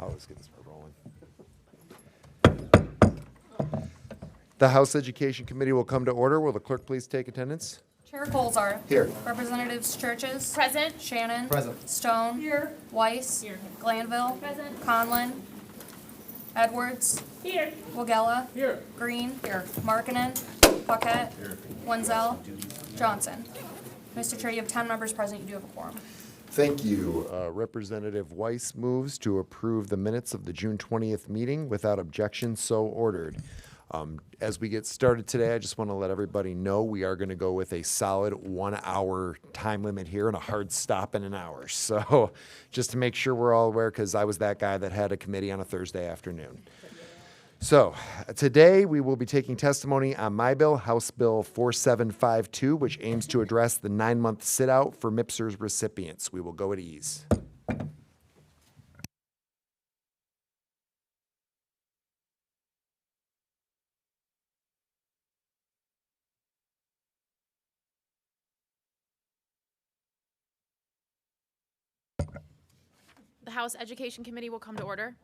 Let's get this part rolling. The House Education Committee will come to order. Will the clerk please take attendance? Chair Colzar. Here. Representatives Churches. Present. Shannon. Present. Stone. Here. Weiss. Here. Glanville. Present. Conlon. Edwards. Here. Wagella. Here. Green. Here. Markkinen. Paquette. Wenzel. Johnson. Mr. Chair, you have 10 members present. You do have a quorum. Thank you. Representative Weiss moves to approve the minutes of the June 20th meeting without objection, so ordered. As we get started today, I just want to let everybody know we are going to go with a solid 1 hour time limit here and a hard stop in an hour. So just to make sure we're all aware, because I was that guy that had a committee on a Thursday afternoon. So today we will be taking testimony on my bill, House Bill 4752, which aims to address the 9-month sit-out for MIPSR's recipients. We will go at ease. The House Education Committee will come to order.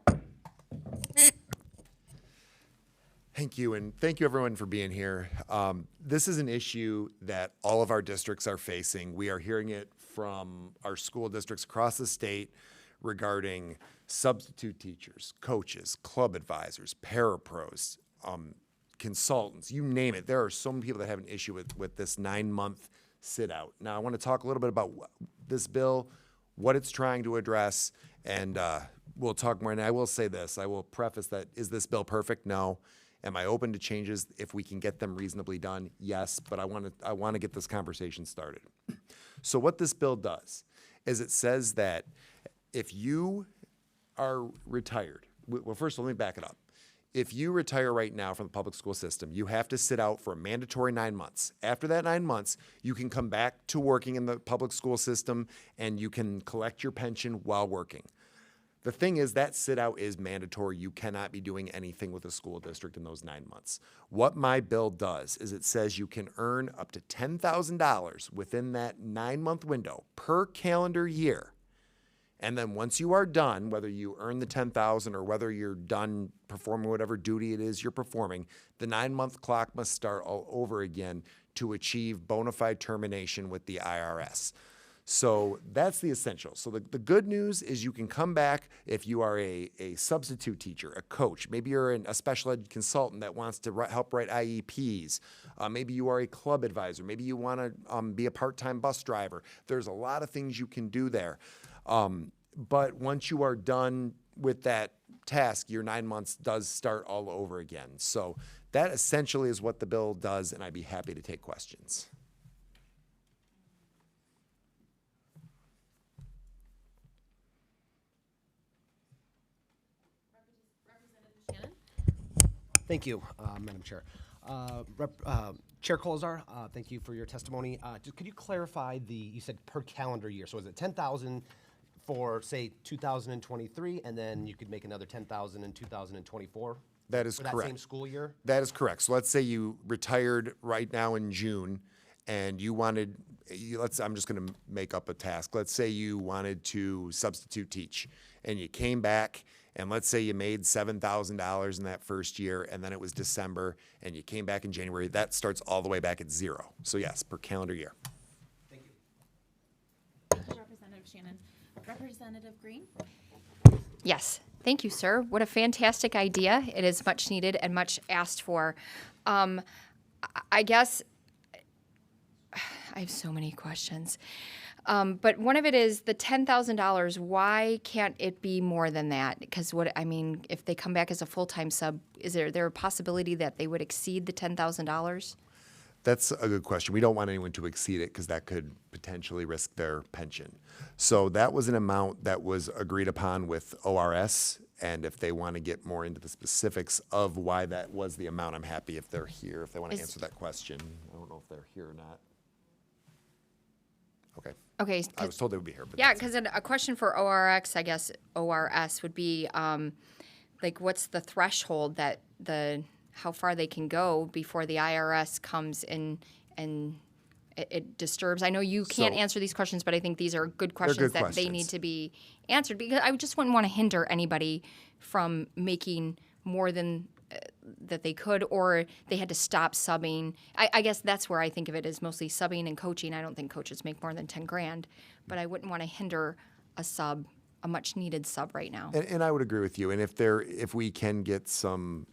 Thank you, and thank you everyone for being here. This is an issue that all of our districts are facing. We are hearing it from our school districts across the state regarding substitute teachers, coaches, club advisors, parapros, consultants, you name it. There are so many people that have an issue with this 9-month sit-out. Now, I want to talk a little bit about this bill, what it's trying to address, and we'll talk more. And I will say this, I will preface that, is this bill perfect? No. Am I open to changes if we can get them reasonably done? Yes, but I want to get this conversation started. So what this bill does is it says that if you are retired, well, first let me back it up. If you retire right now from the public school system, you have to sit out for a mandatory 9 months. After that 9 months, you can come back to working in the public school system and you can collect your pension while working. The thing is that sit-out is mandatory. You cannot be doing anything with a school district in those 9 months. What my bill does is it says you can earn up to $10,000 within that 9-month window per calendar year. And then once you are done, whether you earn the $10,000 or whether you're done performing whatever duty it is you're performing, the 9-month clock must start all over again to achieve bona fide termination with the IRS. So that's the essential. So the good news is you can come back if you are a substitute teacher, a coach. Maybe you're a special ed consultant that wants to help write IEPs. Maybe you are a club advisor. Maybe you want to be a part-time bus driver. There's a lot of things you can do there. But once you are done with that task, your 9 months does start all over again. So that essentially is what the bill does, and I'd be happy to take questions. Shannon? Thank you, Madam Chair. Chair Colzar, thank you for your testimony. Could you clarify you said per calendar year, so is it 10,000 for, say, 2023, and then you could make another 10,000 in 2024? That is for correct. that same school year? That is correct. So let's say you retired right now in June and you wanted, I'm just going to make up a task. Let's say you wanted to substitute teach and you came back and let's say you made $7,000 in that first year and then it was December and you came back in January. That starts all the way back at zero. So yes, per calendar year. Thank you. Representative Shannon. Representative Green? Yes, thank you, sir. What a fantastic idea. It is much needed and much asked for. I guess I have so many questions. But one of it is the $10,000. Why can't it be more than that? Because if they come back as a full-time sub, is there a possibility that they would exceed the $10,000? That's a good question. We don't want anyone to exceed it because that could potentially risk their pension. So that was an amount that was agreed upon with ORS. And if they want to get more into the specifics of why that was the amount, I'm happy if they're here, if they want to answer that question. I don't know if they're here or not. Okay. Okay. I was told they would be here. But Yeah, because a question for ORS would be, what's the threshold that how far they can go before the IRS comes in and it disturbs. I know you can't So- answer these questions, but I think these are good good questions that they need questions. to be answered, because I just wouldn't want to hinder anybody from making more than that they could, or they had to stop subbing. I guess that's where I think of it, as mostly subbing and coaching. I don't think coaches make more than 10 grand, but I wouldn't want to hinder a much needed sub right now. And I would agree with you. And if we can get some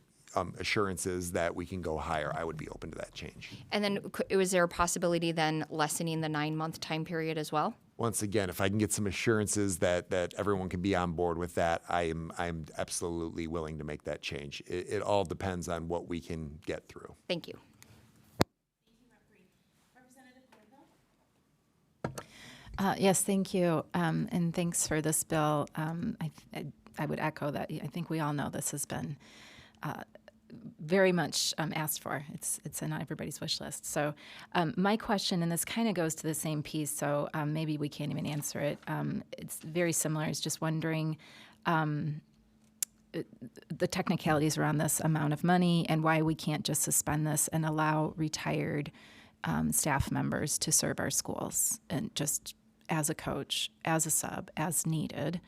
assurances that we can go higher, I would be open to that change. And then was there a possibility then lessening the 9-month time period as well? Once again, if I can get some assurances that everyone can be on board with that, I'm absolutely willing to make that change. It all depends on what we can get through. Thank you. Yes, thank you, and thanks for this bill. I would echo that. I think we all know this has been very much asked for. It's on everybody's wish list. So my question, and this kind of goes to the same piece, so maybe we can't even answer it. It's very similar. It's just wondering the technicalities around this amount of money and why we can't just suspend this and allow retired staff members to serve our schools, and just as a coach, as a sub, as needed.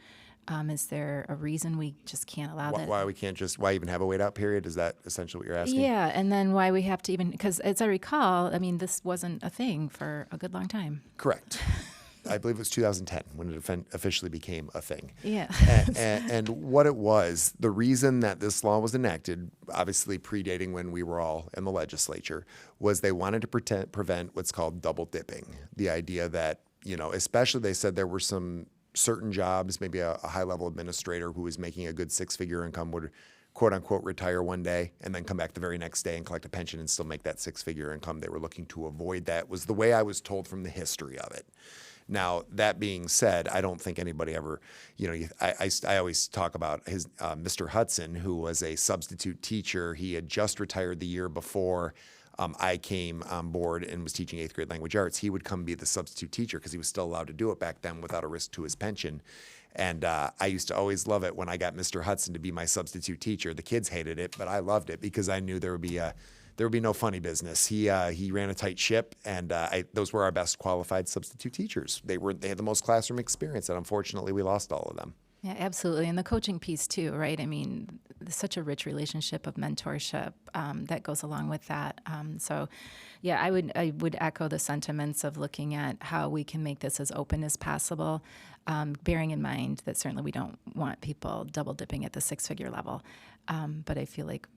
Is there a reason we just can't allow that? Why even have a wait out period? Is that essentially what you're asking? Yeah, and then why we have to even, because as I recall, I mean, this wasn't a thing for a good long time. Correct. I believe it was 2010 when it officially became a thing. Yeah. And what it was, the reason that this law was enacted, obviously predating when we were all in the legislature, was they wanted to prevent what's called double dipping. The idea that, especially they said there were some certain jobs, maybe a high-level administrator who was making a good 6-figure income would quote-unquote retire one day and then come back the very next day and collect a pension and still make that 6-figure income. They were looking to avoid that, was the way I was told from the history of it. Now, that being said, I don't think anybody ever, I always talk about his Mr. Hudson, who was a substitute teacher. He had just retired the year before I came on board and was teaching 8th grade language arts. He would come be the substitute teacher because he was still allowed to do it back then without a risk to his pension. And I used to always love it when I got Mr. Hudson to be my substitute teacher. The kids hated it, but I loved it because I knew there would be no funny business. He ran a tight ship, and those were our best qualified substitute teachers. They had the most classroom experience, and unfortunately, we lost all of them. Yeah, absolutely. And the coaching piece too, right? I mean, there's such a rich relationship of mentorship that goes along with that. So, yeah, I would echo the sentiments of looking at how we can make this as open as possible, bearing in mind that certainly we don't want people double dipping at the 6-figure level. But I feel like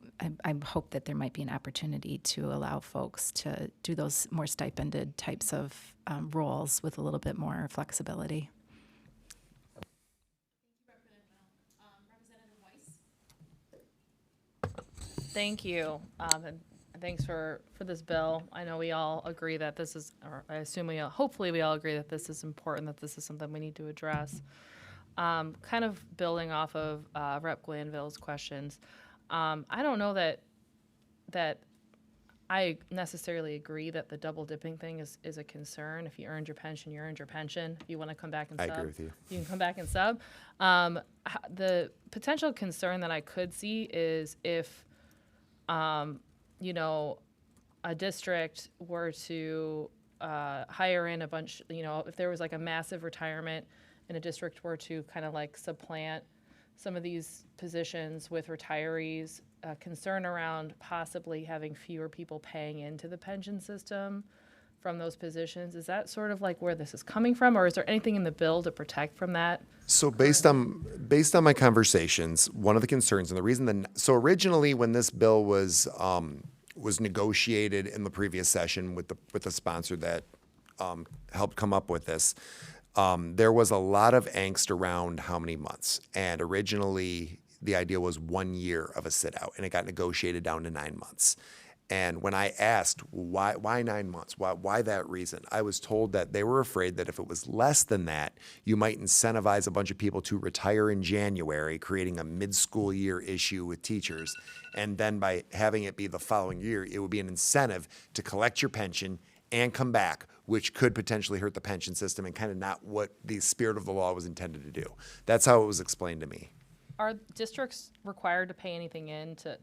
I hope that there might be an opportunity to allow folks to do those more stipended types of roles with a little bit more flexibility. Thank you, and thanks for this bill. I know we all agree that this is, or I assume hopefully we all agree that this is important, that this is something we need to address. Kind of building off of Rep. Glanville's questions, I don't know that I necessarily agree that the double dipping thing is a concern. If you earned your pension, you earned your pension. If you want to come back and sub, I agree with you. You can come back and sub. The potential concern that I could see is if a district were to hire in a bunch, if there was like a massive retirement and a district were to kind of like supplant some of these positions with retirees, concern around possibly having fewer people paying into the pension system from those positions. Is that sort of like where this is coming from, or is there anything in the bill to protect from that? So based on my conversations, one of the concerns and the reason so originally when this bill was negotiated in the previous session with the sponsor that helped come up with this, there was a lot of angst around how many months. And originally the idea was 1 year of a sit out, and it got negotiated down to 9 months. And when I asked why 9 months, why that reason, I was told that they were afraid that if it was less than that, you might incentivize a bunch of people to retire in January, creating a mid-school year issue with teachers. And then by having it be the following year, it would be an incentive to collect your pension and come back, which could potentially hurt the pension system and kind of not what the spirit of the law was intended to do. That's how it was explained to me. Are districts required to pay anything in to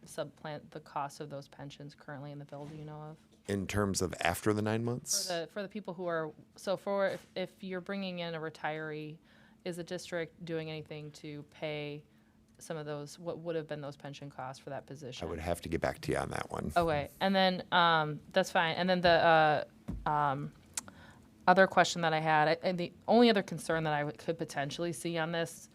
supplant the cost of those pensions currently in the bill, do you know of? in terms of after the 9 months? For the people who are, so for, if you're bringing in a retiree, is the district doing anything to pay some of those, what would have been those pension costs for that I position? would have to get back to you on that one. Okay, and then, that's fine, and then the, other question that I had, and the only other concern that I could potentially see on this,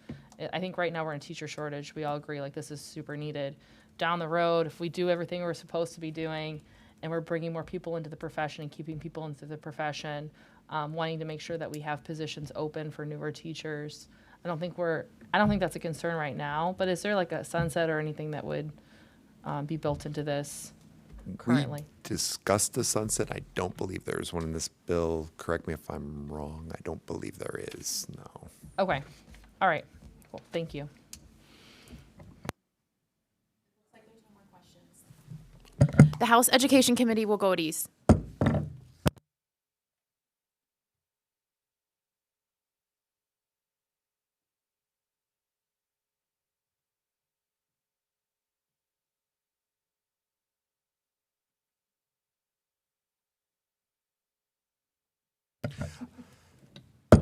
I think right now we're in teacher shortage, we all agree, like, this is super needed. Down the road, if we do everything we're supposed to be doing, and we're bringing more people into the profession and keeping people into the profession, wanting to make sure that we have positions open for newer teachers, I don't think that's a concern right now, but is there like a sunset or anything that would, be built into this currently? We discussed the sunset. I don't believe there's one in this bill. Correct me if I'm wrong. I don't believe there is, no. Okay, all right, cool, thank you. The House Education Committee will go at ease.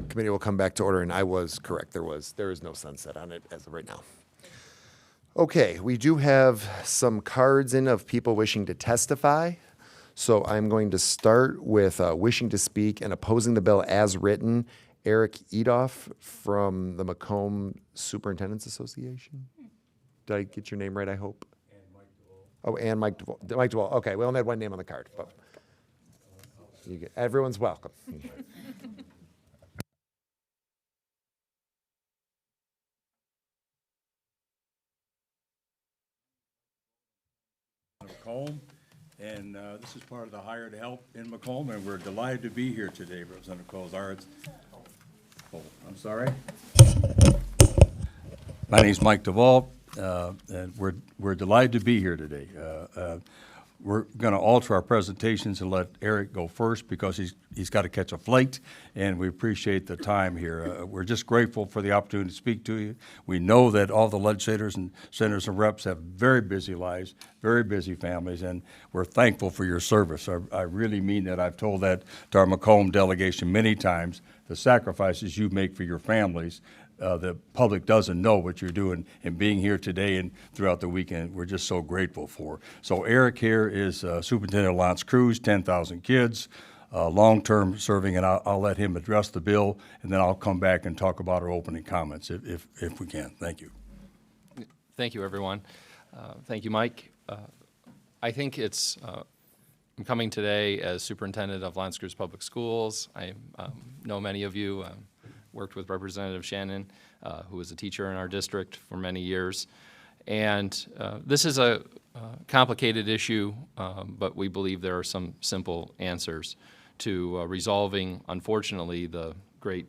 Committee will come back to order, and I was correct. There is no sunset on it as of right now. Okay, we do have some cards in of people wishing to testify. So I'm going to start with wishing to speak and opposing the bill as written, Eric Edoff from the Macomb Superintendent's Association. Did I get your name right, I hope? And Mike DeVol. Oh, and Mike DeVol. Mike DeVol. Okay, we only had one name on the card, but everyone's welcome. Macomb, and this is part of the Hired Help in Macomb, and we're delighted to be here today, Representative Cozart. Oh, I'm sorry. My name's Mike DeVault, and we're delighted to be here today. We're going to alter our presentations and let Eric go first because he's got to catch a flight, and we appreciate the time here. We're just grateful for the opportunity to speak to you. We know that all the legislators and senators and reps have very busy lives, very busy families, and we're thankful for your service. I really mean that. I've told that to our Macomb delegation many times, the sacrifices you make for your families. The public doesn't know what you're doing, and being here today and throughout the weekend, we're just so grateful for. So Eric here is Superintendent of L'Anse Creuse, 10,000 kids, long-term serving, and I'll let him address the bill, and then I'll come back and talk about our opening comments if we can. Thank you. Thank you, everyone. Thank you, Mike. I think I'm coming today as Superintendent of L'Anse Creuse Public Schools. I know many of you. Worked with Representative Shannon, who was a teacher in our district for many years. And this is a complicated issue, but we believe there are some simple answers to resolving, unfortunately, the great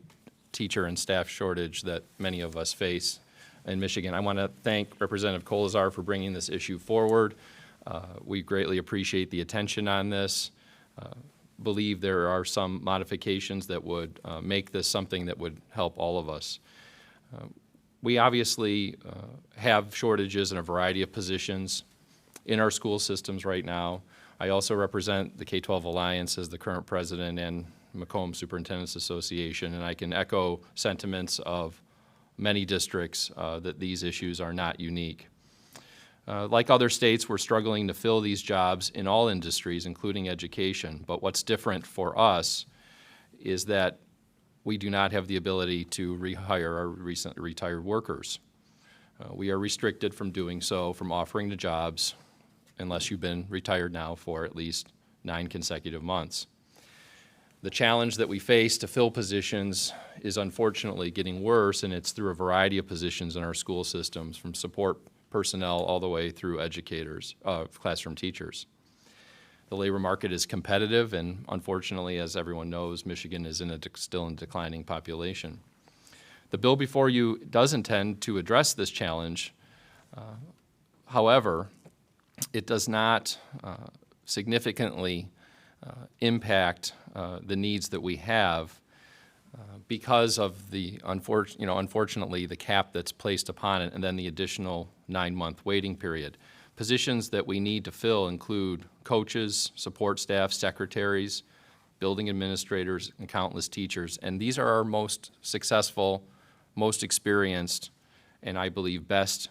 teacher and staff shortage that many of us face in Michigan. I want to thank Representative Kolazar for bringing this issue forward. We greatly appreciate the attention on this. Believe there are some modifications that would make this something that would help all of us. We obviously have shortages in a variety of positions in our school systems right now. I also represent the K-12 Alliance as the current president and Macomb Superintendents Association, and I can echo sentiments of many districts that these issues are not unique. Like other states, we're struggling to fill these jobs in all industries, including education. But what's different for us is that we do not have the ability to rehire our recently retired workers. We are restricted from doing so, from offering the jobs, unless you've been retired now for at least 9 consecutive months. The challenge that we face to fill positions is unfortunately getting worse, and it's through a variety of positions in our school systems, from support personnel all the way through educators, classroom teachers. The labor market is competitive, and unfortunately, as everyone knows, Michigan is still in a declining population. The bill before you does intend to address this challenge. However, it does not significantly impact the needs that we have because of the unfortunately the cap that's placed upon it, and then the additional 9-month waiting period. Positions that we need to fill include coaches, support staff, secretaries, building administrators, and countless teachers. And these are our most successful, most experienced, and I believe best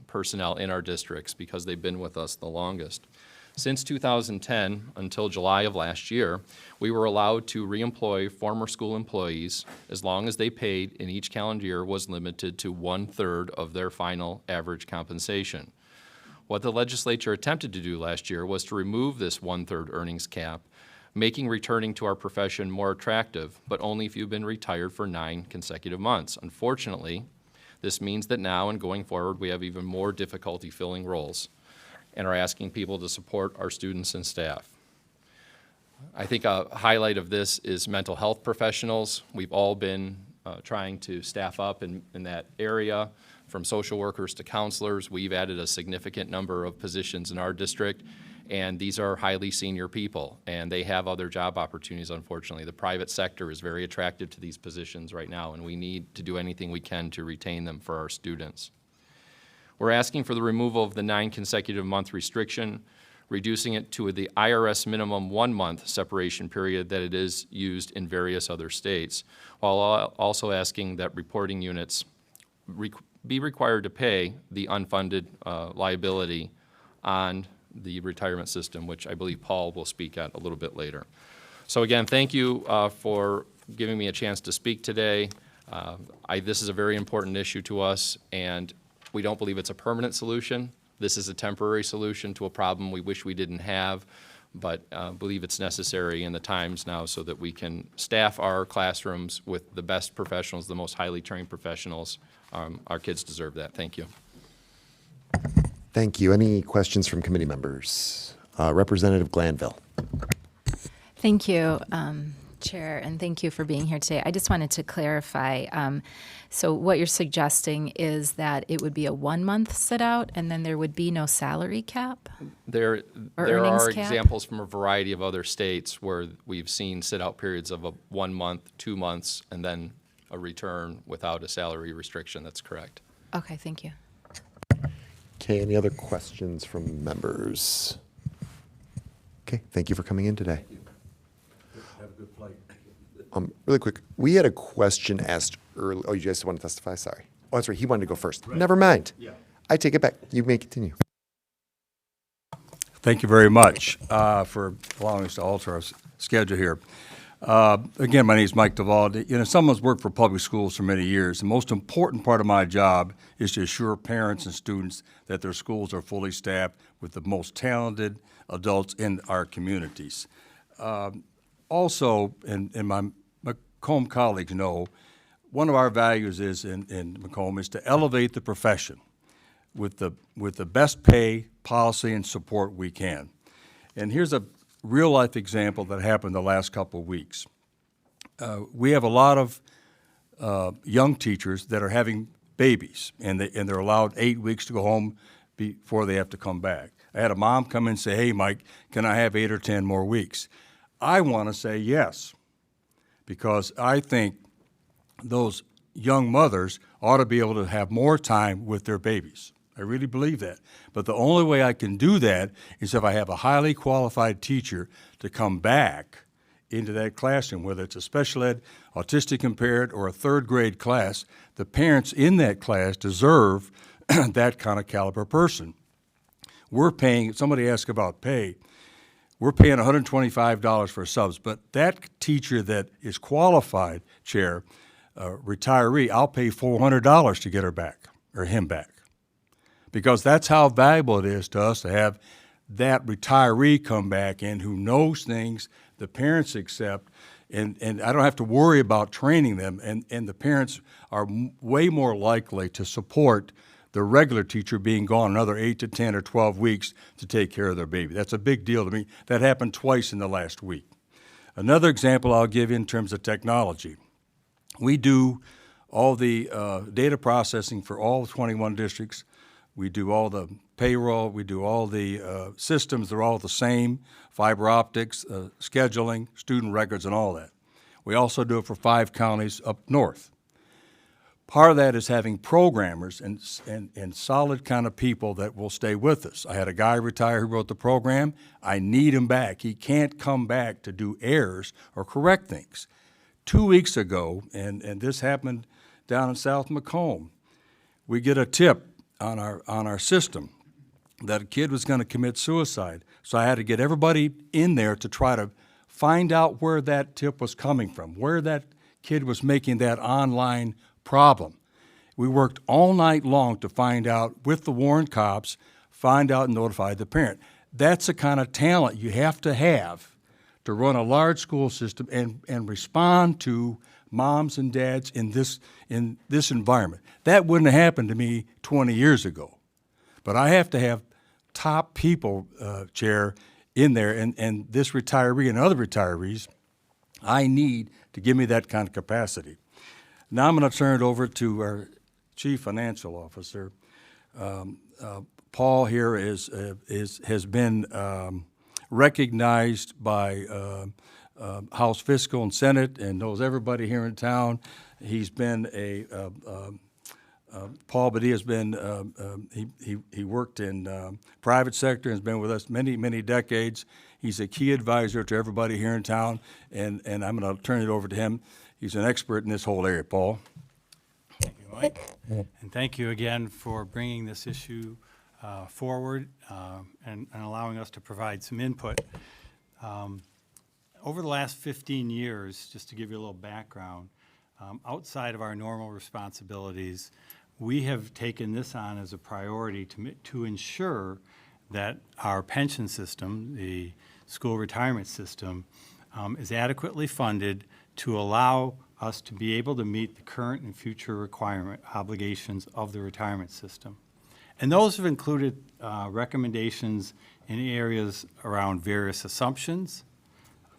personnel in our districts because they've been with us the longest. Since 2010 until July of last year, we were allowed to reemploy former school employees as long as they paid in each calendar year was limited to 1/3 of their final average compensation. What the legislature attempted to do last year was to remove this 1/3 earnings cap, making returning to our profession more attractive, but only if you've been retired for 9 consecutive months. Unfortunately, this means that now and going forward, we have even more difficulty filling roles and are asking people to support our students and staff. I think a highlight of this is mental health professionals. We've all been trying to staff up in that area, from social workers to counselors. We've added a significant number of positions in our district, and these are highly senior people, and they have other job opportunities, unfortunately. The private sector is very attractive to these positions right now, and we need to do anything we can to retain them for our students. We're asking for the removal of the 9 consecutive month restriction, reducing it to the IRS minimum 1-month separation period that it is used in various other states, while also asking that reporting units be required to pay the unfunded liability on the retirement system, which I believe Paul will speak at a little bit later. So again, thank you for giving me a chance to speak today. This is a very important issue to us, and we don't believe it's a permanent solution. This is a temporary solution to a problem we wish we didn't have, but believe it's necessary in the times now so that we can staff our classrooms with the best professionals, the most highly trained professionals. Our kids deserve that. Thank you. Thank you. Any questions from committee members? Representative Glanville. Thank you, Chair, and thank you for being here today. I just wanted to clarify. So what you're suggesting is that it would be a 1-month sit-out, and then there would be no salary cap? There earnings are cap? examples from a variety of other states where we've seen sit-out periods of 1 month, 2 months, and then a return without a salary restriction. That's correct. Okay, thank you. Okay, any other questions from members? Okay, thank you for coming in today. Have a good flight. Really quick, we had a question asked earlier. Oh, you guys want to testify? Sorry. Oh, that's right. He wanted to go first. Never mind. Yeah. I take it back. You may continue. Thank you very much for allowing us to alter our schedule here. Again, my name is Mike Duvall. You know, someone's worked for public schools for many years. The most important part of my job is to assure parents and students that their schools are fully staffed with the most talented adults in our communities. Also, and my Macomb colleagues know, one of our values is in Macomb is to elevate the profession with the best pay, policy, and support we can. And here's a real-life example that happened the last couple of weeks. We have a lot of young teachers that are having babies, and they're allowed 8 weeks to go home before they have to come back. I had a mom come in and say, "Hey, Mike, can I have 8 or 10 more weeks?" I want to say yes, because I think those young mothers ought to be able to have more time with their babies. I really believe that. But the only way I can do that is if I have a highly qualified teacher to come back into that classroom, whether it's a special ed, autistic impaired, or a 3rd grade class. The parents in that class deserve that kind of caliber person. We're paying, somebody asked about pay, we're paying $125 for subs, but that teacher that is qualified, Chair, retiree, I'll pay $400 to get her back, or him back. Because that's how valuable it is to us to have that retiree come back in who knows things the parents accept, and I don't have to worry about training them, and the parents are way more likely to support the regular teacher being gone another 8 to 10 or 12 weeks to take care of their baby. That's a big deal to me. That happened twice in the last week. Another example I'll give you in terms of technology. We do all the data processing for all 21 districts. We do all the payroll, we do all the systems, they're all the same, fiber optics, scheduling, student records, and all that. We also do it for 5 counties up north. Part of that is having programmers and solid kind of people that will stay with us. I had a guy retire who wrote the program. I need him back. He can't come back to do errors or correct things. 2 weeks ago, and this happened down in South Macomb, we get a tip on our system that a kid was going to commit suicide. So I had to get everybody in there to try to find out where that tip was coming from, where that kid was making that online problem. We worked all night long to find out with the Warren cops, find out and notify the parent. That's the kind of talent you have to run a large school system and respond to moms and dads in this environment. That wouldn't have happened to me 20 years ago. But I have to have top people, Chair, in there, and this retiree and other retirees, I need to give me that kind of capacity. Now I'm going to turn it over to our Chief Financial Officer. Paul here has been recognized by House Fiscal and Senate and knows everybody here in town. He's been Paul Badie has been, he worked in private sector and has been with us many decades. He's a key advisor to everybody here in town, and I'm going to turn it over to him. He's an expert in this whole area. Paul. Thank you, Mike. And thank you again for bringing this issue forward and allowing us to provide some input. Over the last 15 years, just to give you a little background, outside of our normal responsibilities, we have taken this on as a priority to ensure that our pension system, the school retirement system, is adequately funded to allow us to be able to meet the current and future requirement obligations of the retirement system. And those have included recommendations in areas around various assumptions,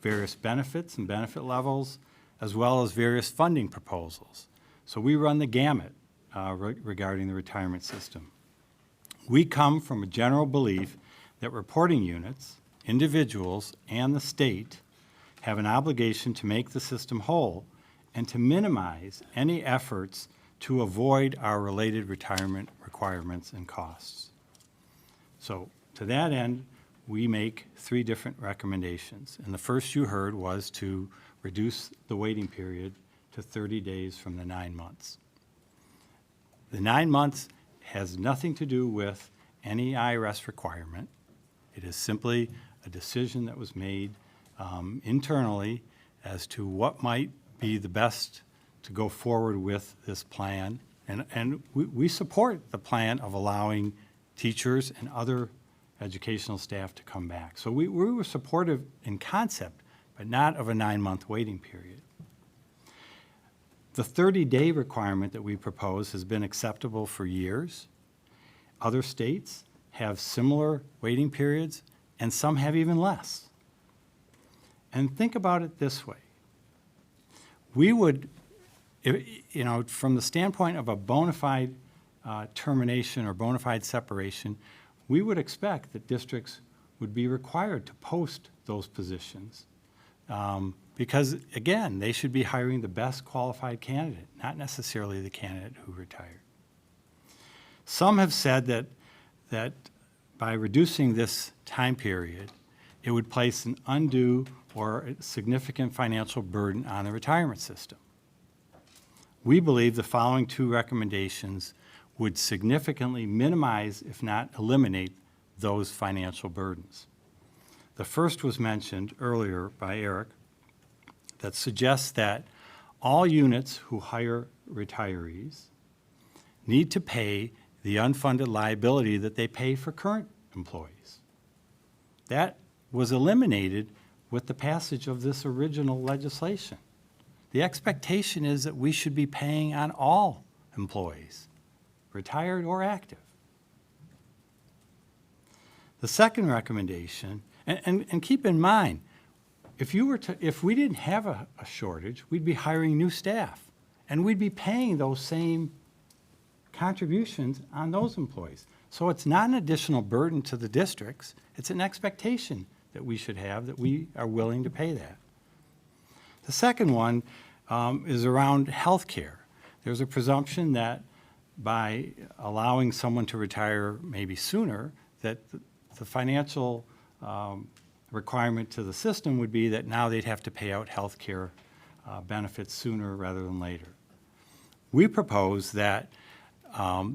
various benefits and benefit levels, as well as various funding proposals. So we run the gamut regarding the retirement system. We come from a general belief that reporting units, individuals, and the state have an obligation to make the system whole and to minimize any efforts to avoid our related retirement requirements and costs. So to that end, we make 3 different recommendations. And the first you heard was to reduce the waiting period to 30 days from the 9 months. The 9 months has nothing to do with any IRS requirement. It is simply a decision that was made internally as to what might be the best to go forward with this plan. And we support the plan of allowing teachers and other educational staff to come back. So we were supportive in concept, but not of a 9-month waiting period. The 30-day requirement that we propose has been acceptable for years. Other states have similar waiting periods, and some have even less. And think about it this way. We would, from the standpoint of a bona fide termination or bona fide separation, we would expect that districts would be required to post those positions. Because, again, they should be hiring the best qualified candidate, not necessarily the candidate who retired. Some have said that by reducing this time period, it would place an undue or a significant financial burden on the retirement system. We believe the following 2 recommendations would significantly minimize, if not eliminate, those financial burdens. The first was mentioned earlier by Eric, that suggests that all units who hire retirees need to pay the unfunded liability that they pay for current employees. That was eliminated with the passage of this original legislation. The expectation is that we should be paying on all employees, retired or active. The second recommendation, and keep in mind, if we didn't have a shortage, we'd be hiring new staff, and we'd be paying those same contributions on those employees. So it's not an additional burden to the districts. It's an expectation that we should have, that we are willing to pay that. The second one is around health care. there's a presumption that by allowing someone to retire maybe sooner, that the financial requirement to the system would be that now they'd have to pay out health care benefits sooner rather than later. We propose that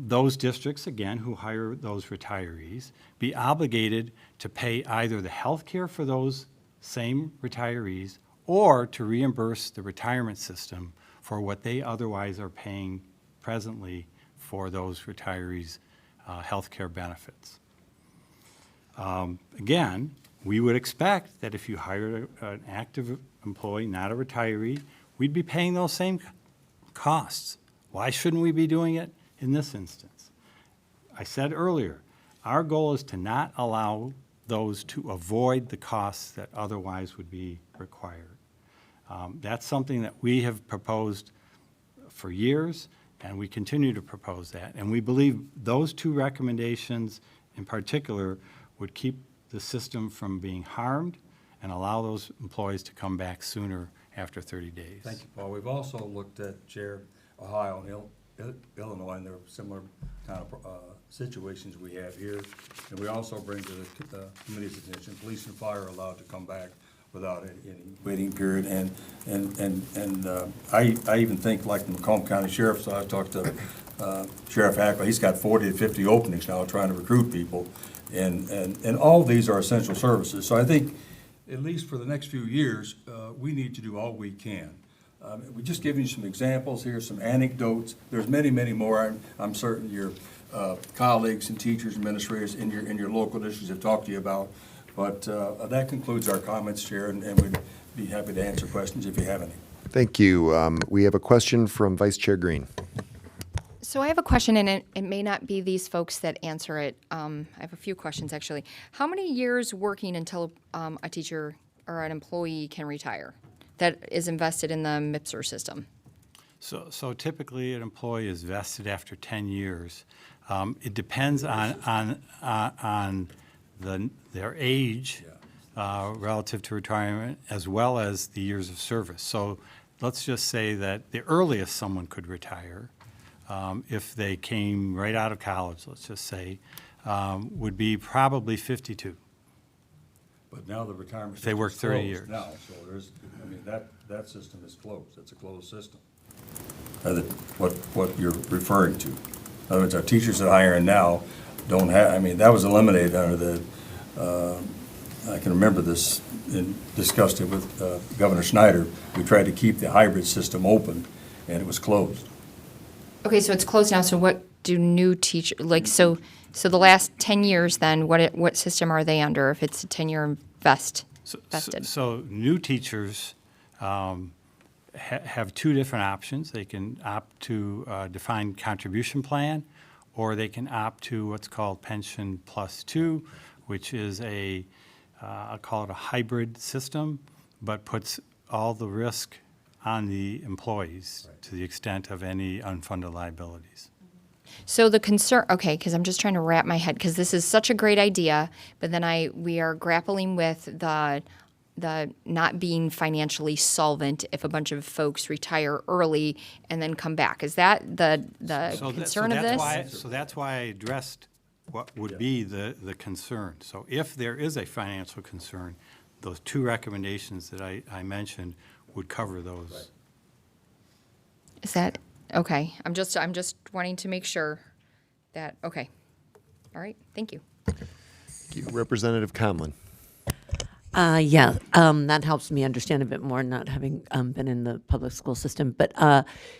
those districts, again, who hire those retirees, be obligated to pay either the health care for those same retirees or to reimburse the retirement system for what they otherwise are paying presently for those retirees' health care benefits. Again, we would expect that if you hired an active employee, not a retiree, we'd be paying those same costs. Why shouldn't we be doing it in this instance? I said earlier, our goal is to not allow those to avoid the costs that otherwise would be required. That's something that we have proposed for years, and we continue to propose that. And we believe those two recommendations in particular would keep the system from being harmed and allow those employees to come back sooner after 30 days. Thank you, Paul. We've also looked at, Chair, Ohio and Illinois, and there are similar kind of situations we have here. And we also bring to the committee's attention, police and fire are allowed to come back without any waiting period. And I even think, like the Macomb County Sheriff's, I talked to Sheriff Hackler, he's got 40 to 50 openings now trying to recruit people. And all these are essential services. So I think, at least for the next few years, we need to do all we can. We're just giving you some examples here, some anecdotes. There's many, many more. I'm certain your colleagues and teachers, administrators in your local districts have talked to you about. But that concludes our comments, Chair, and we'd be happy to answer questions if you have any. Thank you. We have a question from Vice Chair Green. So I have a question, and it may not be these folks that answer it. I have a few questions, actually. How many years working until a teacher or an employee can retire that is invested in the MIPSR system? So typically, an employee is vested after 10 years. It depends on their age relative to retirement, as well as the years of service. So let's just say that the earliest someone could retire, if they came right out of college, let's just say, would be probably 52. But now the retirement They system work is 30 closed years. now, so there's, I mean, that system is closed. It's a closed system. What you're referring to. In other words, our teachers that are hiring now don't have, I mean, that was eliminated under the, I can remember this and discussed it with Governor Snyder. We tried to keep the hybrid system open, and it was closed. Okay, so it's closed now. So what do new teachers, like, so the last 10 years then, what system are they under if it's a 10-year vested? So new teachers have two different options. They can opt to a defined contribution plan, or they can opt to what's called Pension Plus 2, which is I'll call it a hybrid system, but puts all the risk on the employees to the extent of any unfunded liabilities. So the concern, okay, because I'm just trying to wrap my head, because this is such a great idea, but then we are grappling with the not being financially solvent if a bunch of folks retire early and then come back. Is that the concern of this? So that's why I addressed what would be the concern. So if there is a financial concern, those two recommendations that I mentioned would cover those. Is that, okay, I'm just wanting to make sure that, okay. All right, thank you. Thank you. Representative Conlon. That helps me understand a bit more, not having been in the public school system. But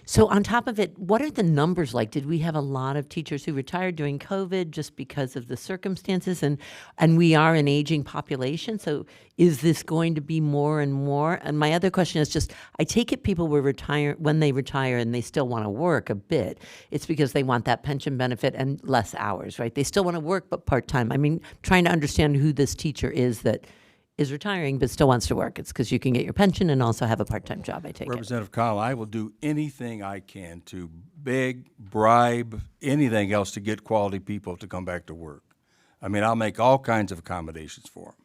so on top of it, what are the numbers like? Did we have a lot of teachers who retired during COVID just because of the circumstances? And we are an aging population, so is this going to be more and more? And my other question is just, I take it people will retire when they retire and they still want to work a bit. It's because they want that pension benefit and less hours, right? They still want to work, but part-time. I mean, trying to understand who this teacher is that is retiring but still wants to work. It's because you can get your pension and also have a part-time job, I take it. Representative Connell, I will do anything I can to beg, bribe, anything else to get quality people to come back to work. I mean, I'll make all kinds of accommodations for them.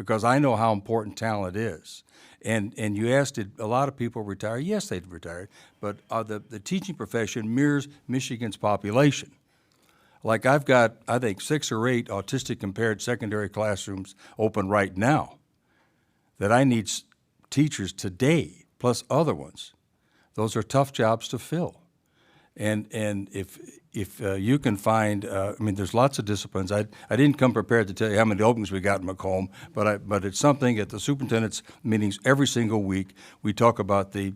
because I know how important talent is. And you asked, did a lot of people retire? Yes, they've retired, but the teaching profession mirrors Michigan's population. Like I've got, I think, 6 or 8 autistic impaired secondary classrooms open right now that I need teachers today, plus other ones. Those are tough jobs to fill. And if you can find, I mean, there's lots of disciplines. I didn't come prepared to tell you how many openings we got in Macomb, but it's something at the superintendent's meetings every single week. We talk about the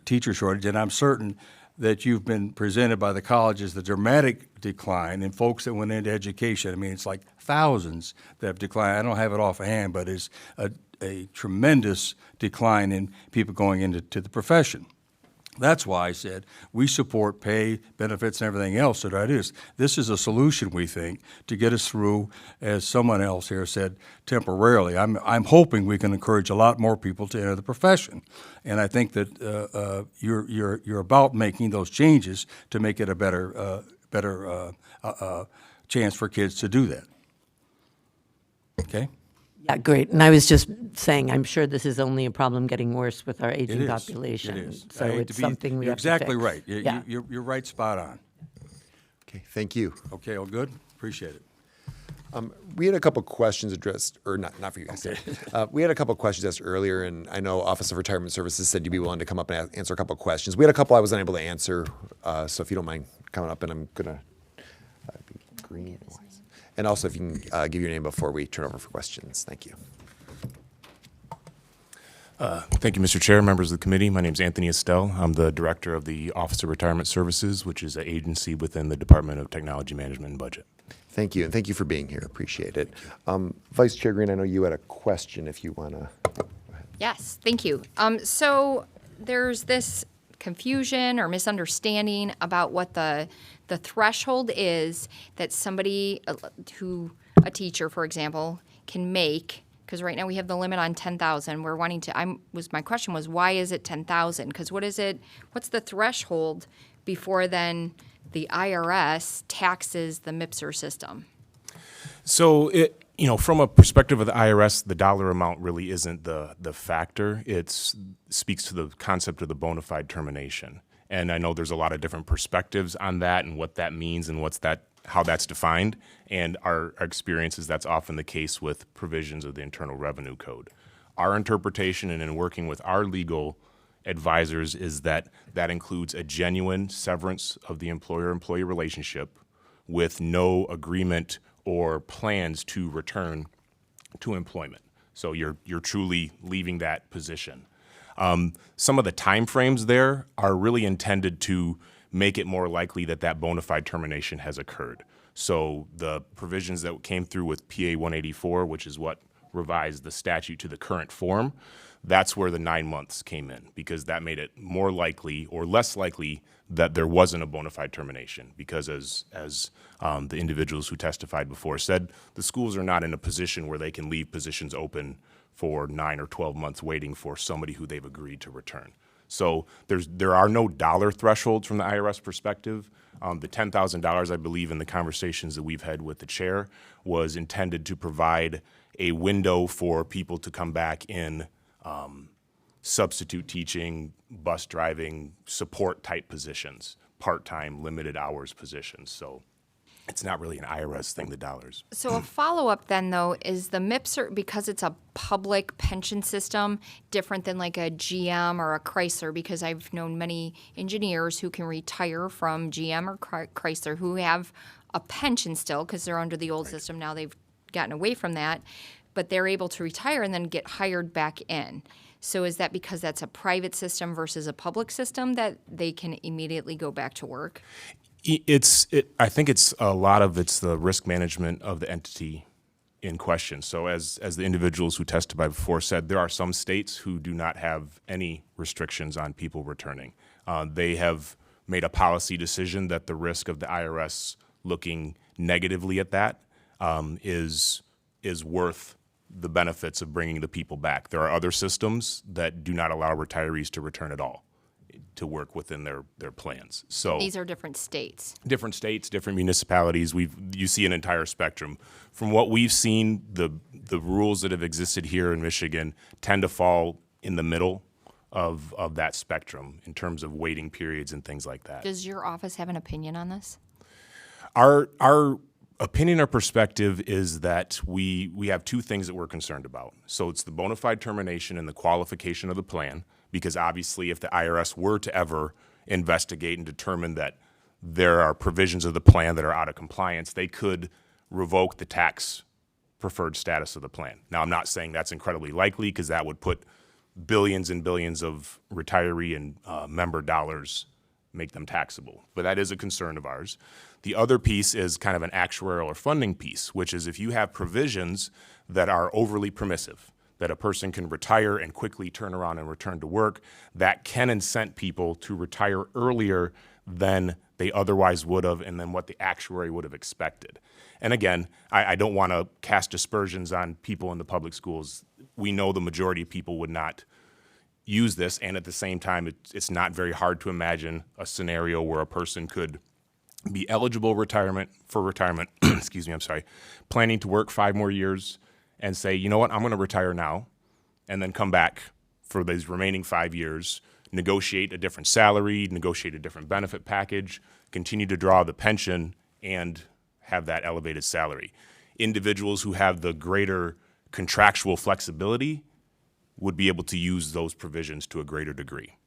teacher shortage, and I'm certain that you've been presented by the colleges the dramatic decline in folks that went into education. I mean, it's like thousands that have declined. I don't have it offhand, but it's a tremendous decline in people going into the profession. That's why I said we support pay, benefits, and everything else that I do. This is a solution, we think, to get us through, as someone else here said, temporarily. I'm hoping we can encourage a lot more people to enter the profession. And I think that you're about making those changes to make it a better chance for kids to do that. Okay? Yeah, great. And I was just saying, I'm sure this is only a problem getting worse with our aging population. It is. So it's something we You're have exactly to fix. right. Yeah. You're right, spot on. Okay, thank you. Okay, all good? Appreciate it. We had a couple questions addressed, or not for you guys. We had a couple questions asked earlier, and I know Office of Retirement Services said you'd be willing to come up and answer a couple questions. We had a couple I was unable to answer, so if you don't mind coming up, and I'm going to green. And also, if you can give your name before we turn over for questions. Thank you. Thank you, Mr. Chair, members of the committee. My name is Anthony Estelle. I'm the director of the Office of Retirement Services, which is an agency within the Department of Technology Management and Budget. Thank you, and thank you for being here. Appreciate it. Vice Chair Green, I know you had a question if you want to. Yes, thank you. So there's this confusion or misunderstanding about what the threshold is that somebody a teacher, for example, can make. Because right now we have the limit on 10,000. We're wanting to. My question was, why is it 10,000? Because what's the threshold before then the IRS taxes the MIPSR system? So from a perspective of the IRS, the dollar amount really isn't the factor. It speaks to the concept of the bona fide termination. And I know there's a lot of different perspectives on that and what that means and how that's defined. And our experience is that's often the case with provisions of the Internal Revenue Code. Our interpretation, and in working with our legal advisors, is that includes a genuine severance of the employer-employee relationship with no agreement or plans to return to employment. So you're truly leaving that position. Some of the timeframes there are really intended to make it more likely that bona fide termination has occurred. So the provisions that came through with PA 184, which is what revised the statute to the current form, that's where the 9 months came in, because that made it more likely or less likely that there wasn't a bona fide termination. Because as the individuals who testified before said, the schools are not in a position where they can leave positions open for 9 or 12 months waiting for somebody who they've agreed to return. So there are no dollar thresholds from the IRS perspective. The $10,000, I believe, in the conversations that we've had with the chair, was intended to provide a window for people to come back in substitute teaching, bus driving, support type positions, part-time, limited hours positions. So it's not really an IRS thing, the dollars. So a follow-up then, though, is the MIPSR, because it's a public pension system, different than like a GM or a Chrysler, because I've known many engineers who can retire from GM or Chrysler who have a pension still because they're under the old system. Now they've gotten away from that, but they're able to retire and then get hired back in. So is that because that's a private system versus a public system that they can immediately go back to work? I think it's a lot of it's the risk management of the entity in question. So as the individuals who testified before said, there are some states who do not have any restrictions on people returning. They have made a policy decision that the risk of the IRS looking negatively at that is worth the benefits of bringing the people back. There are other systems that do not allow retirees to return at all. to work within their plans. So These are different states. different states, different municipalities. You see an entire spectrum. From what we've seen, the rules that have existed here in Michigan tend to fall in the middle of that spectrum in terms of waiting periods and things like that. Does your office have an opinion on this? Our opinion or perspective is that we have two things that we're concerned about. So it's the bona fide termination and the qualification of the plan, because obviously if the IRS were to ever investigate and determine that there are provisions of the plan that are out of compliance, they could revoke the tax preferred status of the plan. Now, I'm not saying that's incredibly likely, because that would put billions and billions of retiree and member dollars, make them taxable. But that is a concern of ours. The other piece is kind of an actuarial or funding piece, which is if you have provisions that are overly permissive, that a person can retire and quickly turn around and return to work, that can incent people to retire earlier than they otherwise would have and than what the actuary would have expected. And again, I don't want to cast aspersions on people in the public schools. We know the majority of people would not use this, and at the same time, it's not very hard to imagine a scenario where a person could be eligible for retirement, excuse me, I'm sorry, planning to work 5 more years and say, you know what, I'm going to retire now, and then come back for these remaining 5 years, negotiate a different salary, negotiate a different benefit package, continue to draw the pension, and have that elevated salary. Individuals who have the greater contractual flexibility would be able to use those provisions to a greater degree.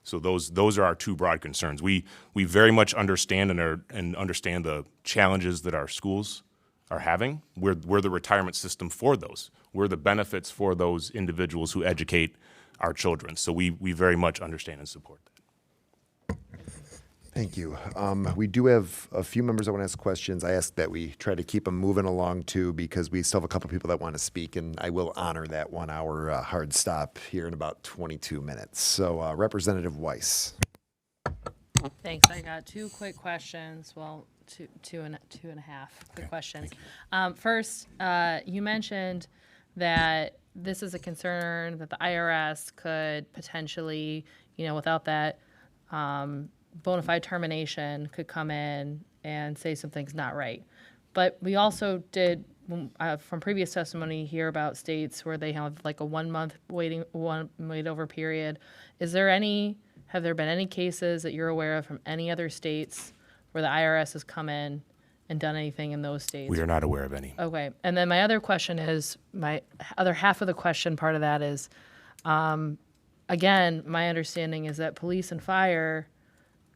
So those are our two broad concerns. We very much understand and understand the challenges that our schools are having. We're the retirement system for those. We're the benefits for those individuals who educate our children. So we very much understand and support that. Thank you. We do have a few members that want to ask questions. I ask that we try to keep them moving along too, because we still have a couple people that want to speak, and I will honor that 1 hour hard stop here in about 22 minutes. So Representative Weiss. Thanks. I got 2 quick questions. Well, two and a half quick questions. First, you mentioned that this is a concern that the IRS could potentially, without that bona fide termination, could come in and say something's not right. But we also did, from previous testimony, hear about states where they have like a 1 month wait over period. Have there been any cases that you're aware of from any other states where the IRS has come in and done anything in those states? We are not aware of any. Okay. And then my other question is, my other half of the question, part of that is, again, my understanding is that police and fire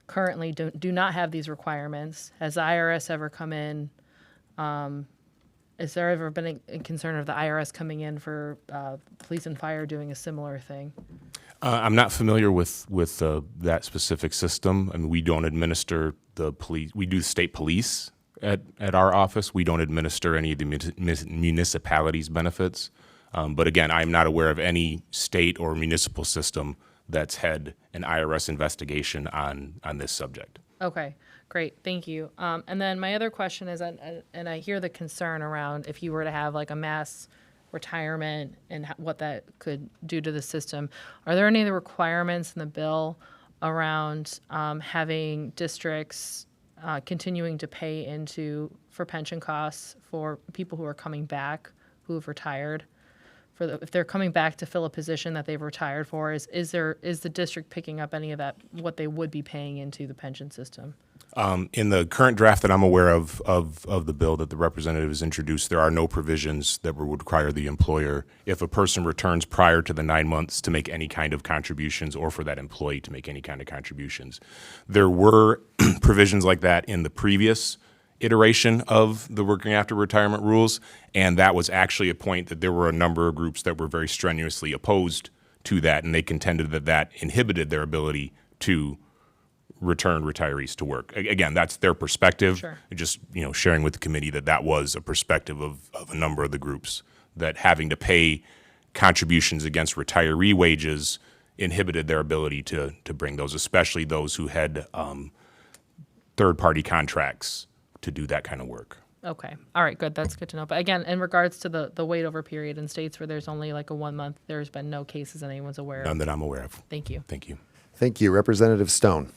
currently do not have these requirements. Has the IRS ever come in? Has there ever been a concern of the IRS coming in for police and fire doing a similar thing? I'm not familiar with that specific system. I mean, we don't administer the police. We do state police at our office. We don't administer any of the municipalities' benefits. But again, I'm not aware of any state or municipal system that's had an IRS investigation on this subject. Okay, great, thank you. And then my other question is, and I hear the concern around if you were to have like a mass retirement and what that could do to the system. Are there any of the requirements in the bill around having districts continuing to pay for pension costs for people who are coming back who have retired? If they're coming back to fill a position that they've retired for, is the district picking up any of that, what they would be paying into the pension system? In the current draft that I'm aware of the bill that the representative has introduced, there are no provisions that would require the employer, if a person returns prior to the 9 months, to make any kind of contributions, or for that employee to make any kind of contributions. There were provisions like that in the previous iteration of the Working After Retirement rules, and that was actually a point that there were a number of groups that were very strenuously opposed to that, and they contended that inhibited their ability to return retirees to work. Again, that's their perspective. Sure. Just sharing with the committee that was a perspective of a number of the groups, that having to pay contributions against retiree wages inhibited their ability to bring those, especially those who had third-party contracts to do that kind of work. Okay. All right, good. That's good to know. But again, in regards to the wait over period in states where there's only like a 1 month, there's been no cases that anyone's aware of. None that I'm aware of. Thank you. Thank you. Thank you. Representative Stone.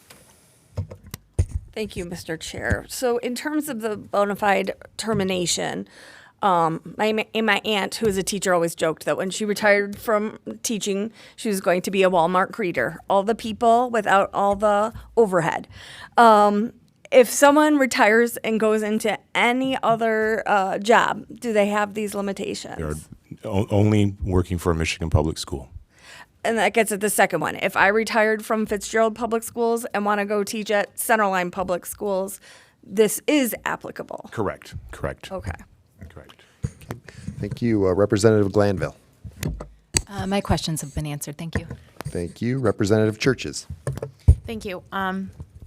Thank you, Mr. Chair. So in terms of the bona fide termination, my aunt, who is a teacher, always joked that when she retired from teaching, she was going to be a Walmart greeter. All the people without all the overhead. If someone retires and goes into any other job, do they have these limitations? They're only working for a Michigan public school. And that gets at the second one. If I retired from Fitzgerald Public Schools and want to go teach at Centerline Public Schools, this is applicable. Correct. Okay. Correct. Thank you. Representative Glanville. My questions have been answered. Thank you. Thank you. Representative Churches. Thank you.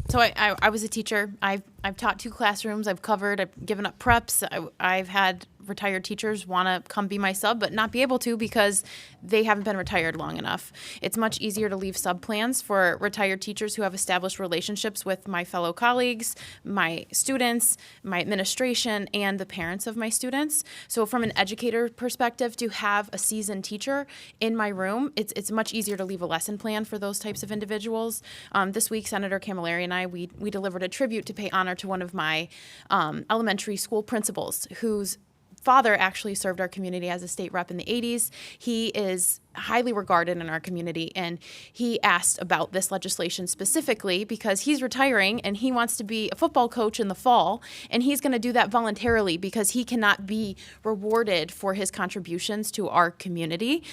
So I was a teacher. I've taught 2 classrooms. I've given up preps. I've had retired teachers want to come be my sub, but not be able to because they haven't been retired long enough. It's much easier to leave sub plans for retired teachers who have established relationships with my fellow colleagues, my students, my administration, and the parents of my students. So from an educator perspective, to have a seasoned teacher in my room, it's much easier to leave a lesson plan for those types of individuals. This week, Senator Camilleri and I, we delivered a tribute to pay honor to one of my elementary school principals whose father actually served our community as a state rep in the 80s. He is highly regarded in our community, and he asked about this legislation specifically because he's retiring and he wants to be a football coach in the fall, and he's going to do that voluntarily because he cannot be rewarded for his contributions to our community.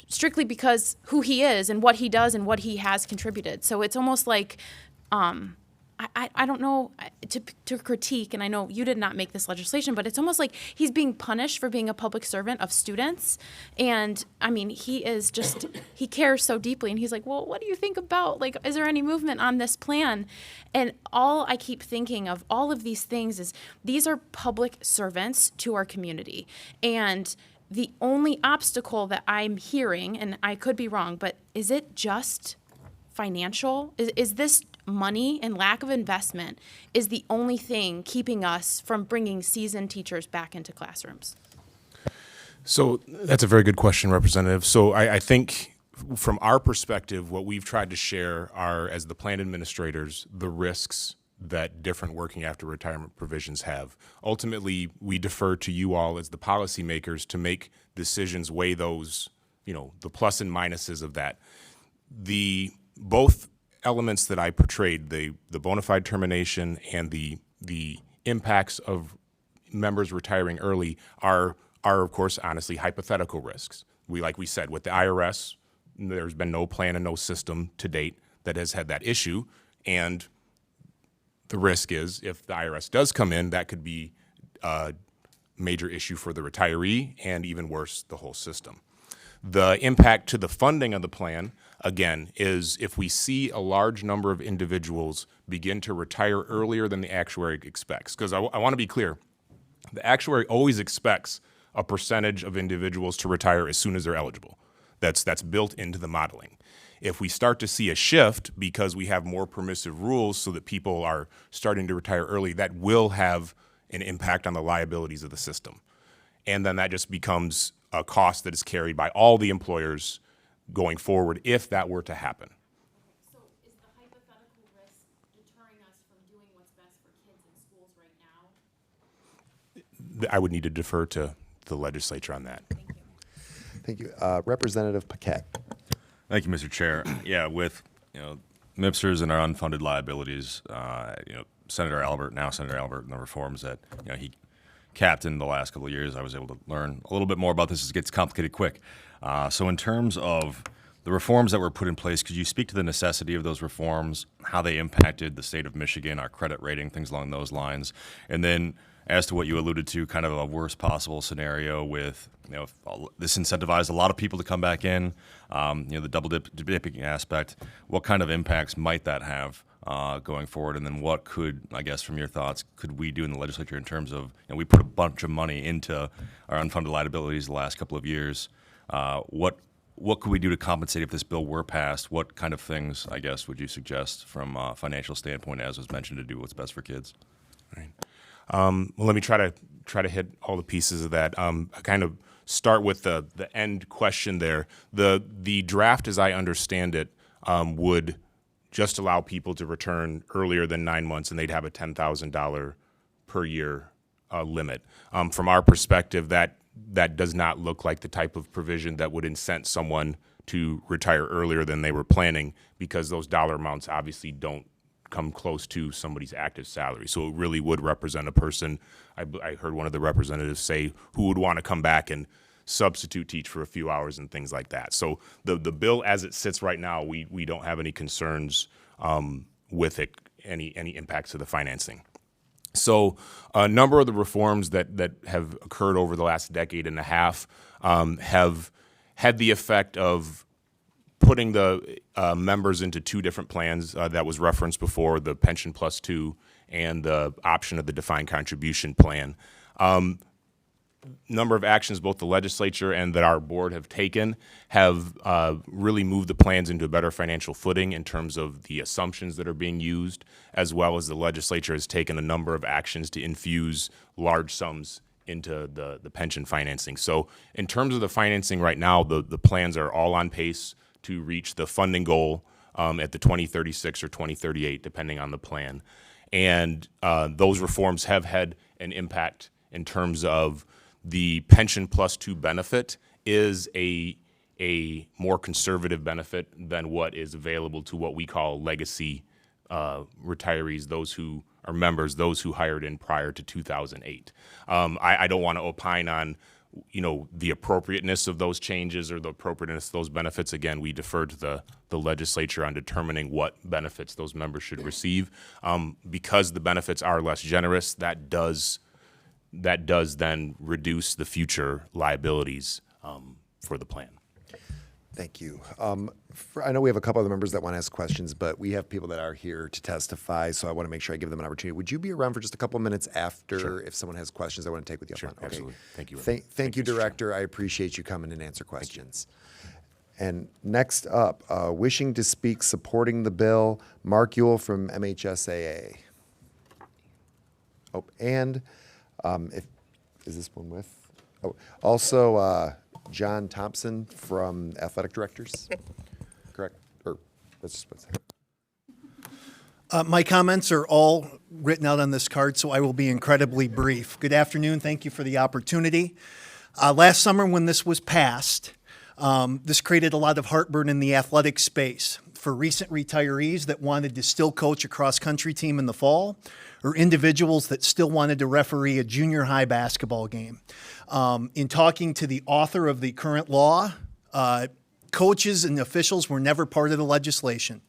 Strictly because who he is and what he does and what he has contributed. So it's almost like, I don't know to critique, and I know you did not make this legislation, but it's almost like he's being punished for being a public servant of students. And I mean, he cares so deeply, and he's like, well, what do you think about, like, is there any movement on this plan? And all I keep thinking of all of these things is these are public servants to our community. And the only obstacle that I'm hearing, and I could be wrong, but is it just financial? Is this money and lack of investment is the only thing keeping us from bringing seasoned teachers back into classrooms? So that's a very good question, Representative. So I think from our perspective, what we've tried to share are, as the plan administrators, the risks that different working after retirement provisions have. Ultimately, we defer to you all as the policymakers to make decisions, weigh those, the plus and minuses of that. Both elements that I portrayed, the bona fide termination and the impacts of members retiring early are of course, honestly, hypothetical risks. Like we said, with the IRS, there's been no plan and no system to date that has had that issue. And the risk is if the IRS does come in, that could be a major issue for the retiree and even worse, the whole system. The impact to the funding of the plan, again, is if we see a large number of individuals begin to retire earlier than the actuary expects. Because I want to be clear, the actuary always expects a percentage of individuals to retire as soon as they're eligible. That's built into the modeling. If we start to see a shift because we have more permissive rules so that people are starting to retire early, that will have an impact on the liabilities of the system. And then that just becomes a cost that is carried by all the employers going forward if that were to happen. So is the hypothetical risk deterring us from doing what's best for kids in schools right now? I would need to defer to the legislature on that. Thank you. Representative Paquette. Thank you, Mr. Chair. Yeah, with MIPSers and our unfunded liabilities, Senator Albert and the reforms that he captained the last couple of years, I was able to learn a little bit more about this. It gets complicated quick. So in terms of the reforms that were put in place, could you speak to the necessity of those reforms, how they impacted the state of Michigan, our credit rating, things along those lines? And then as to what you alluded to, kind of a worst possible scenario with, if this incentivized a lot of people to come back in, the double dipping aspect, what kind of impacts might that have going forward? And then what could, I guess, from your thoughts, could we do in the legislature in terms of, we put a bunch of money into our unfunded liabilities the last couple of years. What could we do to compensate if this bill were passed? What kind of things, I guess, would you suggest from a financial standpoint, as was mentioned, to do what's best for kids? Right. Well, let me try to hit all the pieces of that. I kind of start with the end question there. The draft, as I understand it, would just allow people to return earlier than 9 months, and they'd have a $10,000 per year limit. From our perspective, that does not look like the type of provision that would incent someone to retire earlier than they were planning, because those dollar amounts obviously don't come close to somebody's active salary. So it really would represent a person, I heard one of the representatives say, who would want to come back and substitute teach for a few hours and things like that. So the bill as it sits right now, we don't have any concerns with it, any impacts to the financing. So a number of the reforms that have occurred over the last decade and a half have had the effect of putting the members into two different plans that was referenced before, the Pension Plus 2 and the option of the defined contribution plan. Number of actions both the legislature and that our board have taken have really moved the plans into a better financial footing in terms of the assumptions that are being used, as well as the legislature has taken a number of actions to infuse large sums into the pension financing. So in terms of the financing right now, the plans are all on pace to reach the funding goal at the 2036 or 2038, depending on the plan. And those reforms have had an impact in terms of the Pension Plus 2 benefit is a more conservative benefit than what is available to what we call legacy retirees, those who are members, those who hired in prior to 2008. I don't want to opine on, the appropriateness of those changes or the appropriateness of those benefits. Again, we defer to the legislature on determining what benefits those members should receive. Because the benefits are less generous, that does then reduce the future liabilities for the plan. Thank you. I know we have a couple other members that want to ask questions, but we have people that are here to testify, so I want to make sure I give them an opportunity. Would you be around for just a couple of minutes after, Sure. if someone has questions I want to take with you? Sure, up front? Okay. absolutely. Thank you. Thank you, Mr. Chair. Director. I appreciate you coming and answer questions. And next up, wishing to speak supporting the bill, Mark Ewell from MHSAA. Oh, and is this one with? Oh, also John Thompson from Athletic Directors. Correct? Or that's just what's My comments are all written out on this card, so I will be incredibly brief. Good afternoon. Thank you for the opportunity. Last summer when this was passed, this created a lot of heartburn in the athletic space for recent retirees that wanted to still coach a cross-country team in the fall, or individuals that still wanted to referee a junior high basketball game. In talking to the author of the current law, coaches and officials were never part of the legislation.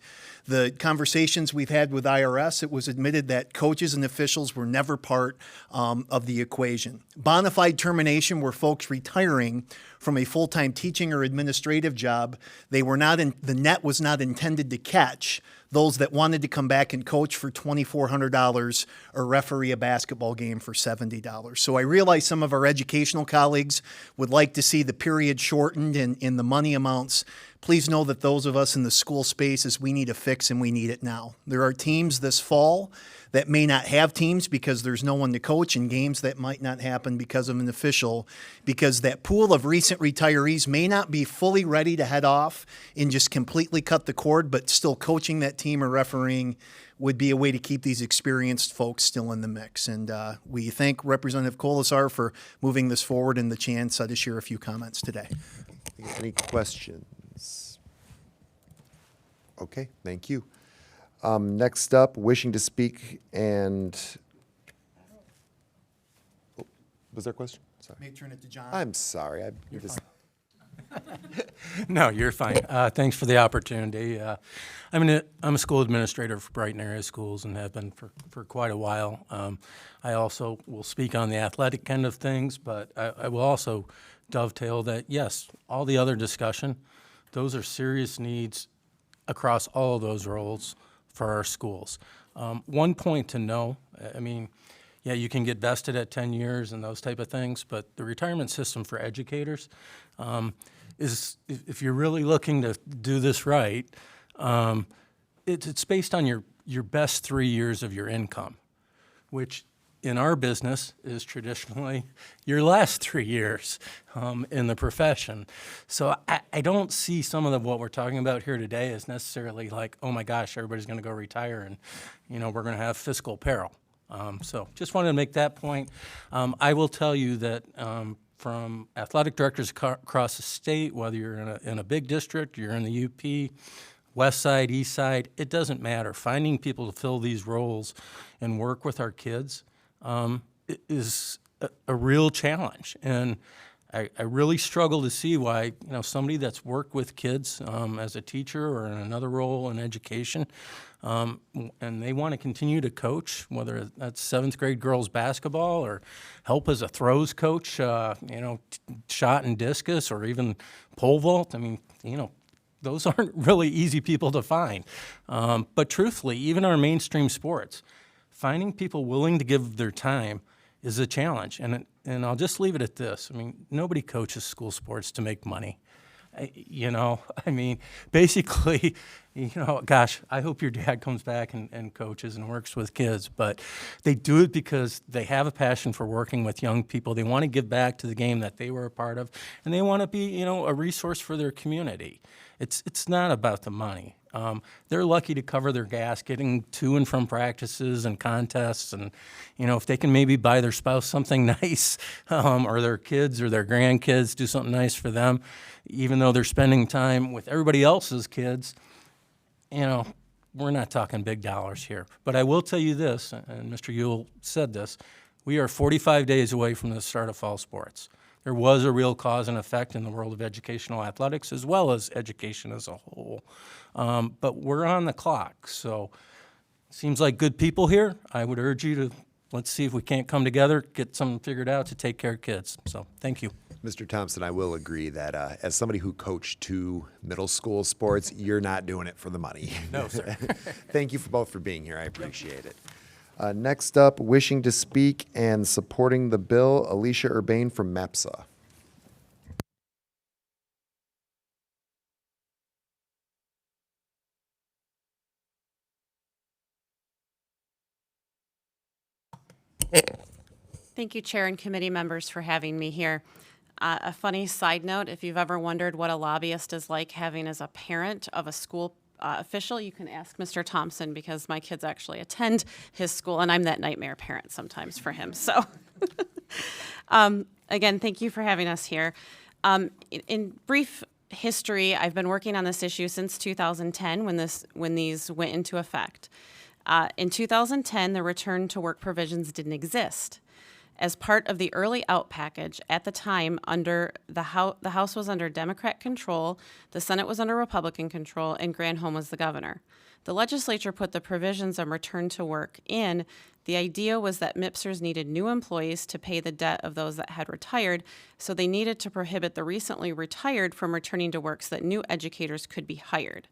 The conversations we've had with IRS, it was admitted that coaches and officials were never part of the equation. Bona fide termination were folks retiring from a full-time teaching or administrative job. They were not the net was not intended to catch those that wanted to come back and coach for $2,400 or referee a basketball game for $70. So I realize some of our educational colleagues would like to see the period shortened and the money amounts. Please know that those of us in the school spaces, we need a fix and we need it now. There are teams this fall that may not have teams because there's no one to coach, and games that might not happen because of an official, because that pool of recent retirees may not be fully ready to head off and just completely cut the cord, but still coaching that team or refereeing would be a way to keep these experienced folks still in the mix. And we thank Representative Colasar for moving this forward and the chance to share a few comments today. Any questions? Okay, thank you. Next up, wishing to speak and, was there a question? Sorry. May I turn it to John? I'm sorry. No, you're fine. Thanks for the opportunity. I'm a school administrator for Brighton Area Schools and have been for quite a while. I also will speak on the athletic end of things, but I will also dovetail that, yes, all the other discussion, those are serious needs across all of those roles for our schools. One point to know, yeah, you can get vested at 10 years and those type of things, but the retirement system for educators is, if you're really looking to do this right, it's based on your best 3 years of your income, which in our business is traditionally your last 3 years in the profession. So I don't see some of what we're talking about here today as necessarily like, oh my gosh, everybody's going to go retire and, we're going to have fiscal peril. So just wanted to make that point. I will tell you that from athletic directors across the state, whether you're in a big district, you're in the UP, west side, east side, it doesn't matter. Finding people to fill these roles and work with our kids is a real challenge. And I really struggle to see why, somebody that's worked with kids as a teacher or in another role in education, and they want to continue to coach, whether that's 7th grade girls basketball or help as a throws coach, shot and discus or even pole vault. I mean, those aren't really easy people to find. But truthfully, even our mainstream sports, finding people willing to give their time is a challenge. And I'll just leave it at this. I mean, nobody coaches school sports to make money. Basically, gosh, I hope your dad comes back and coaches and works with kids, but they do it because they have a passion for working with young people. They want to give back to the game that they were a part of, and they want to be, a resource for their community. It's not about the money. They're lucky to cover their gas getting to and from practices and contests, and if they can maybe buy their spouse something nice, or their kids or their grandkids do something nice for them, even though they're spending time with everybody else's kids, we're not talking big dollars here. But I will tell you this, and Mr. Yule said this, we are 45 days away from the start of fall sports. There was a real cause and effect in the world of educational athletics as well as education as a whole. But we're on the clock, so seems like good people here. I would urge you to, let's see if we can't come together, get something figured out to take care of kids. So thank you. Mr. Thompson, I will agree that as somebody who coached 2 middle school sports, you're not doing it for the money. No, sir. Thank you both for being here. I appreciate it. Next up, wishing to speak and supporting the bill, Alicia Urbane from MEPSA. Thank you, Chair and committee members, for having me here. A funny side note, if you've ever wondered what a lobbyist is like having as a parent of a school official, you can ask Mr. Thompson, because my kids actually attend his school, and I'm that nightmare parent sometimes for him. So again, thank you for having us here. In brief history, I've been working on this issue since 2010 when these went into effect. In 2010, the return to work provisions didn't exist. As part of the early out package, at the time, under the House was under Democrat control, the Senate was under Republican control, and Granholm was the governor. The legislature put the provisions on return to work in. The idea was that MIPSers needed new employees to pay the debt of those that had retired, so they needed to prohibit the recently retired from returning to work so that new educators could be hired.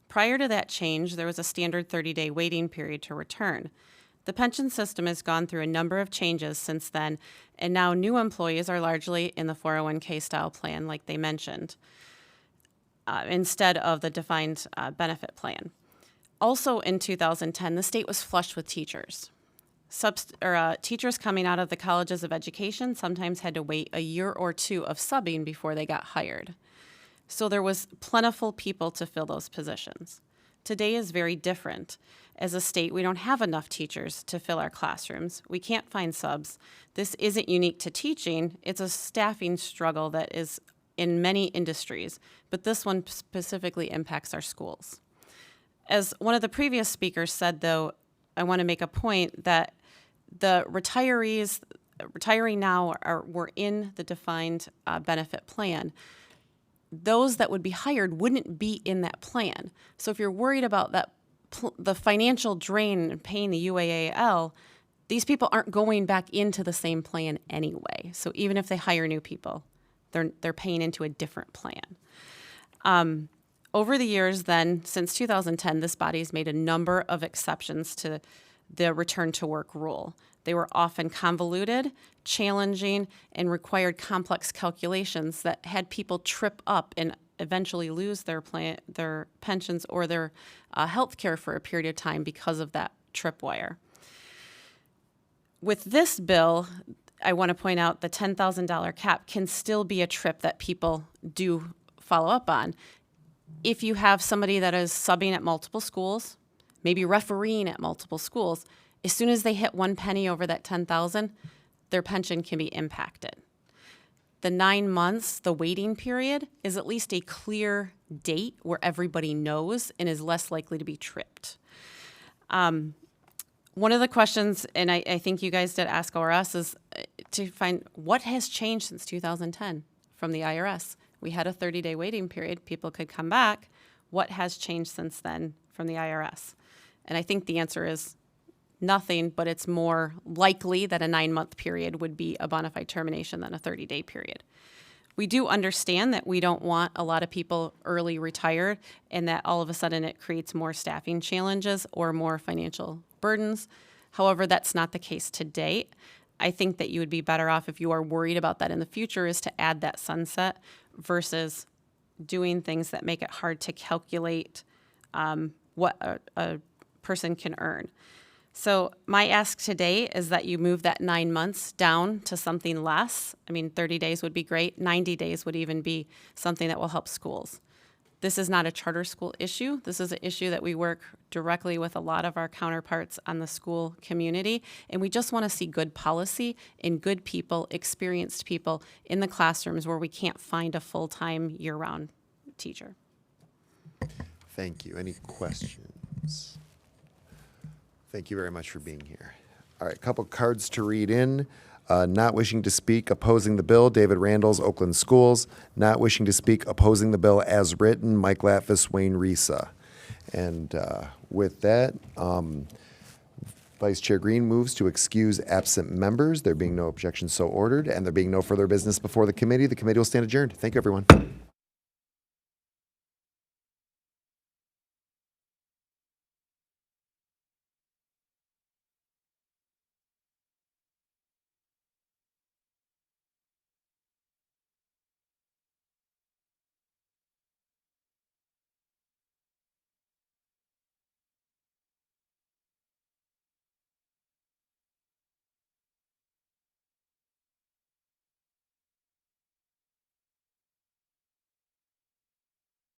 Prior to that change, there was a standard 30-day waiting period to return. The pension system has gone through a number of changes since then, and now new employees are largely in the 401k style plan, like they mentioned, instead of the defined benefit plan. Also in 2010, the state was flush with teachers. Teachers coming out of the colleges of education sometimes had to wait a year or 2 of subbing before they got hired. So there was plentiful people to fill those positions. Today is very different. As a state, we don't have enough teachers to fill our classrooms. We can't find subs. This isn't unique to teaching. It's a staffing struggle that is in many industries, but this one specifically impacts our schools. As one of the previous speakers said, though, I want to make a point that the retiring now were in the defined benefit plan. Those that would be hired wouldn't be in that plan. So if you're worried about that, the financial drain and paying the UAAL, these people aren't going back into the same plan anyway. So even if they hire new people, they're paying into a different plan. Over the years then, since 2010, this body has made a number of exceptions to the return to work rule. They were often convoluted, challenging, and required complex calculations that had people trip up and eventually lose their pensions or their health care for a period of time because of that tripwire. with this bill, I want to point out the $10,000 cap can still be a trip that people do follow up on. If you have somebody that is subbing at multiple schools, maybe refereeing at multiple schools, as soon as they hit one penny over that 10,000, their pension can be impacted. The 9 months, the waiting period, is at least a clear date where everybody knows and is less likely to be tripped. One of the questions, and I think you guys did ask ORS, is to find what has changed since 2010 from the IRS. We had a 30-day waiting period. People could come back. What has changed since then from the IRS? And I think the answer is nothing, but it's more likely that a 9-month period would be a bona fide termination than a 30-day period. We do understand that we don't want a lot of people early retired and that all of a sudden it creates more staffing challenges or more financial burdens. However, that's not the case to date. I think that you would be better off, if you are worried about that in the future, is to add that sunset versus doing things that make it hard to calculate what a person can earn. So my ask today is that you move that 9 months down to something less. I mean, 30 days would be great. 90 days would even be something that will help schools. This is not a charter school issue. This is an issue that we work directly with a lot of our counterparts on the school community, and we just want to see good policy and good people, experienced people in the classrooms where we can't find a full-time year-round teacher. Thank you. Any questions? Thank you very much for being here. All right, a couple cards to read in. Not wishing to speak, opposing the bill, David Randalls, Oakland Schools. Not wishing to speak, opposing the bill as written, Mike Latvis, Wayne Risa. And with that, Vice Chair Green moves to excuse absent members. There being no objection, so ordered, and there being no further business before the committee will stand adjourned. Thank you, everyone.